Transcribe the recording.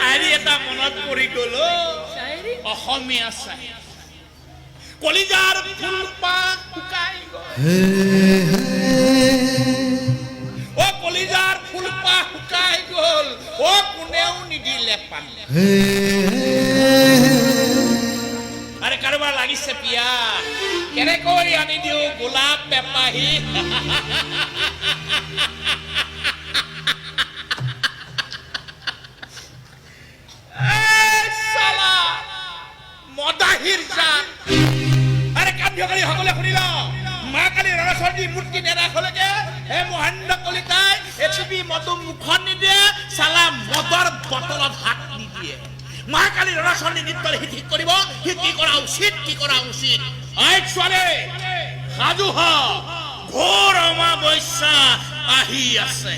শায়ৰী এটা মনত পৰি গ'ল অসমীয়া শায়ৰী কলিজাৰ ফুলপাহ শুকাই গ'ল ও কলিজাৰ ফুলপাহ শুকাই গ'ল ও কোনেও নিদিলে পানী আৰে কাৰোবাৰ লাগিছে পিয়া কেনেকৈ আনি দিওঁ গোলাপ বেপাহী মদাহিৰ জাত আৰে কান্দিয়কাৰী সকলে শুনিল মা কালি ৰণচণ্ডী মূৰ্তি নেৰাখলৈকে হে মহেন্দ্ৰ কলিতাই এচিপি মধু মুখত নিদিয়ে চালা মদৰ বটলত হাত নিদিয়ে মা কালি ৰণচণ্ডী নৃত্যৰ ঠিক কৰিব সি কি কৰা উচিত ঐ ছোৱালী সাজু হ ঘোৰ অমাৱস্যা আহি আছে